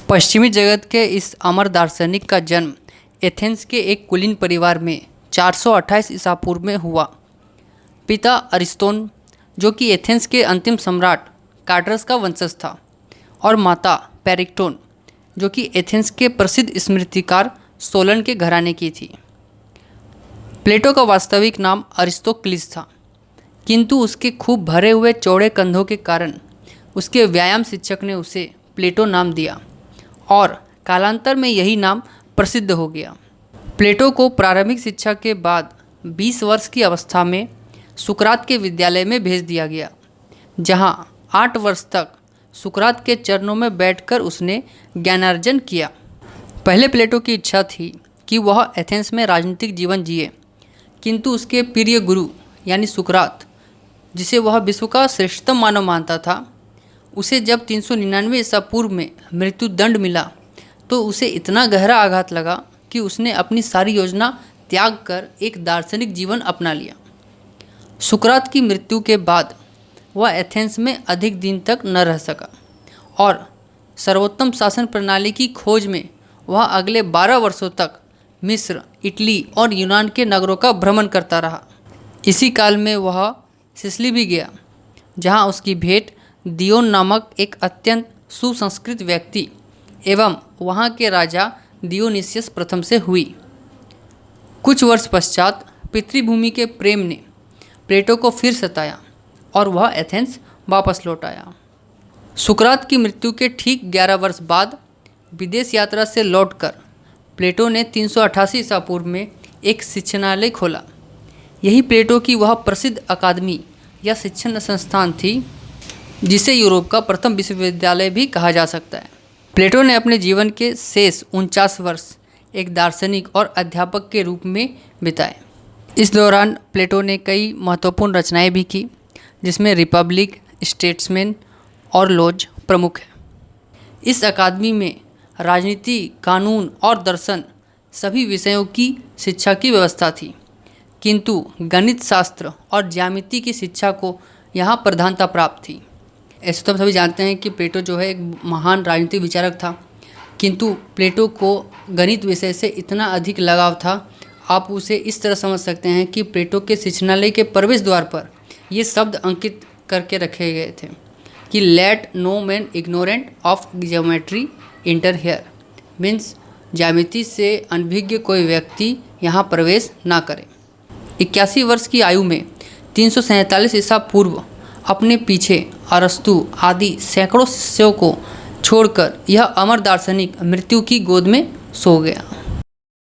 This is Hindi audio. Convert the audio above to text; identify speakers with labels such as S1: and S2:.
S1: पश्चिमी जगत के इस अमर दार्शनिक का जन्म एथेंस के एक कुलीन परिवार में 428 ईसा पूर्व में हुआ। पिता अरिस्तोन, जो कि एथेंस के अंतिम सम्राट कार्डरस का वंशज था, और माता पेरिक्टोन, जो कि एथेंस के प्रसिद्ध स्मृतिकार सोलन के घराने की थी। प्लेटो का वास्तविक नाम अरिस्तोक्लिस था, किंतु उसके खूब भरे हुए चौड़े कंधों के कारण उसके व्यायाम शिक्षक ने उसे प्लेटो नाम दिया और कालांतर में यही नाम प्रसिद्ध हो गया। प्लेटो को प्रारंभिक शिक्षा के बाद 20 वर्ष की अवस्था में सुकरात के विद्यालय में भेज दिया गया, जहां 8 वर्ष तक सुकरात के चरणों में बैठकर उसने ज्ञानार्जन किया। पहले प्लेटो की इच्छा थी कि वह एथेंस में राजनीतिक जीवन जिए, किंतु उसके प्रिय गुरु यानी सुकरात, जिसे वह विश्व का श्रेष्ठतम मानव मानता था, उसे जब 399 ईसा पूर्व में मृत्यु दंड मिला तो उसे इतना गहरा आघात लगा कि उसने अपनी सारी योजना त्याग कर एक दार्शनिक जीवन अपना लिया। सुकरात की मृत्यु के बाद वह एथेंस में अधिक दिन तक न रह सका और सर्वोत्तम शासन प्रणाली की खोज में वह अगले 12 वर्षों तक मिस्र, इटली और यूनान के नगरों का भ्रमण करता रहा। इसी काल में वह सिसिली भी गया, जहां उसकी भेंट दियोन नामक एक अत्यंत सुसंस्कृत व्यक्ति एवं वहाँ के राजा दियोनिसियस प्रथम से हुई। कुछ वर्ष पश्चात पितृभूमि के प्रेम ने प्लेटो को फिर सताया और वह एथेंस वापस लौट आया। सुकरात की मृत्यु के ठीक 11 वर्ष बाद विदेश यात्रा से लौटकर प्लेटो ने 388 ईसा पूर्व में एक शिक्षणालय खोला। यही प्लेटो की वह प्रसिद्ध अकादमी या शिक्षण संस्थान थी जिसे यूरोप का प्रथम विश्वविद्यालय भी कहा जा सकता है। प्लेटो ने अपने जीवन के शेष 49 वर्ष एक दार्शनिक और अध्यापक के रूप में बिताए। इस दौरान प्लेटो ने कई महत्वपूर्ण रचनाएं भी की, जिसमें रिपब्लिक, स्टेट्समैन और लॉज प्रमुख है। इस अकादमी में राजनीति, कानून और दर्शन सभी विषयों की शिक्षा की व्यवस्था थी, किंतु गणित शास्त्र और ज्यामिति की शिक्षा को यहाँ प्रधानता प्राप्त थी। ऐसे तो हम सभी जानते हैं कि प्लेटो जो है एक महान राजनीतिक विचारक था, किंतु प्लेटो को गणित विषय से इतना अधिक लगाव था, आप उसे इस तरह समझ सकते हैं कि प्लेटो के शिक्षणालय के प्रवेश द्वार पर ये शब्द अंकित करके रखे गए थे कि let no man ignorant of geometry enter here, means ज्यामिति से अनभिज्ञ कोई व्यक्ति यहाँ प्रवेश ना करे। 81 वर्ष की आयु में 347 ईसा पूर्व अपने पीछे अरस्तु आदि सैकड़ों शिष्यों को छोड़कर यह अमर दार्शनिक मृत्यु की गोद में सो गया।